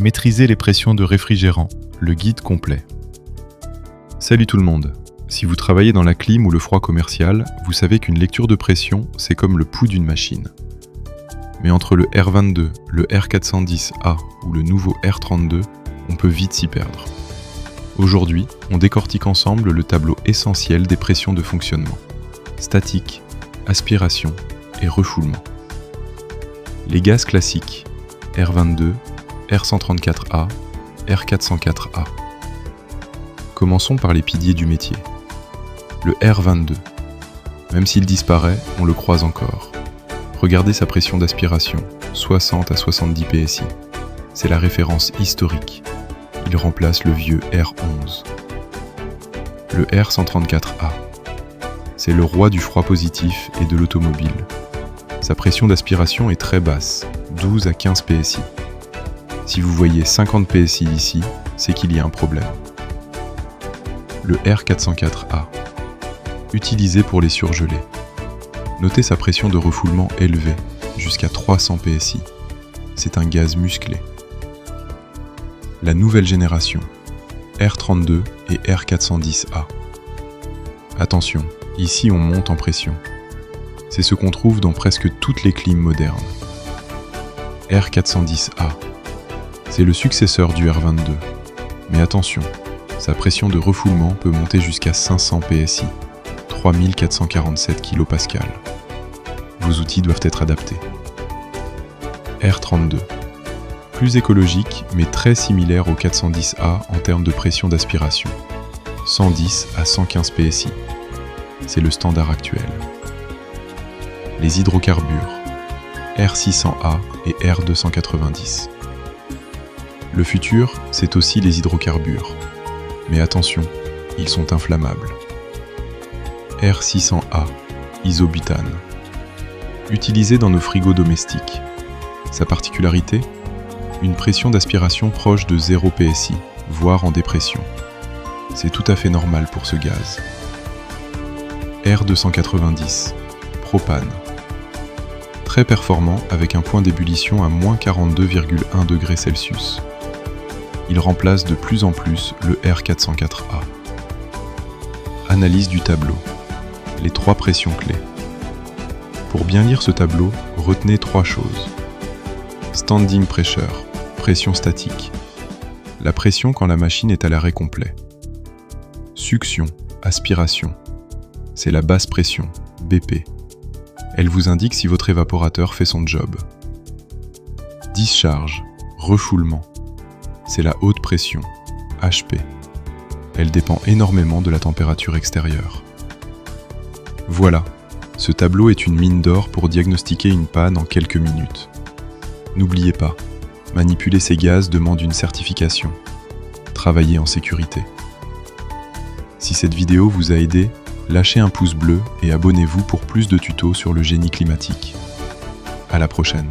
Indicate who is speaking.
Speaker 1: Maîtriser les pressions de réfrigérant, le guide complet. Salut tout le monde. Si vous travaillez dans la clim ou le froid commercial, vous savez qu'une lecture de pression, c'est comme le pouls d'une machine. Mais entre le R22, le R410A ou le nouveau R32, on peut vite s'y perdre. Aujourd'hui, on décortique ensemble le tableau essentiel des pressions de fonctionnement. Statique, aspiration et refoulement. Les gaz classiques, R22, R134A, R404A. Commençons par les piliers du métier. Le R22. Même s'il disparaît, on le croise encore. Regardez sa pression d'aspiration, 60 à 70 PSI. C'est la référence historique. Il remplace le vieux R11. Le R134A. C'est le roi du froid positif et de l'automobile. Sa pression d'aspiration est très basse, 12 à 15 PSI. Si vous voyez 50 PSI ici, c'est qu'il y a un problème. Le R404A. Utilisé pour les surgelés. Notez sa pression de refoulement élevée, jusqu'à 300 PSI. C'est un gaz musclé. La nouvelle génération, R32 et R410A. Attention, ici on monte en pression. C'est ce qu'on trouve dans presque toutes les clims modernes. R410A. C'est le successeur du R22. Mais attention, sa pression de refoulement peut monter jusqu'à 500 PSI, 3447 kPa. Vos outils doivent être adaptés. R32. Plus écologique, mais très similaire au 410A en termes de pression d'aspiration. 110 à 115 PSI. C'est le standard actuel. Les hydrocarbures. R600A et R290. Le futur, c'est aussi les hydrocarbures. Mais attention, ils sont inflammables. R600A, isobutane. Utilisé dans nos frigos domestiques. Sa particularité ? Une pression d'aspiration proche de 0 PSI, voire en dépression. C'est tout à fait normal pour ce gaz. R290, propane. Très performant avec un point d'ébullition à moins 42,1 degrés Celsius. Il remplace de plus en plus le R404A. Analyse du tableau. Les 3 pressions clés. Pour bien lire ce tableau, retenez 3 choses. Standing pressure, pression statique. La pression quand la machine est à l'arrêt complet. Succion, aspiration. C'est la basse pression, BP. Elle vous indique si votre évaporateur fait son job. Discharge, refoulement. C'est la haute pression, HP. Elle dépend énormément de la température extérieure. Voilà, ce tableau est une mine d'or pour diagnostiquer une panne en quelques minutes. N'oubliez pas, manipuler ces gaz demande une certification. Travaillez en sécurité. Si cette vidéo vous a aidé, lâchez un pouce bleu et abonnez-vous pour plus de tutos sur le génie climatique. À la prochaine.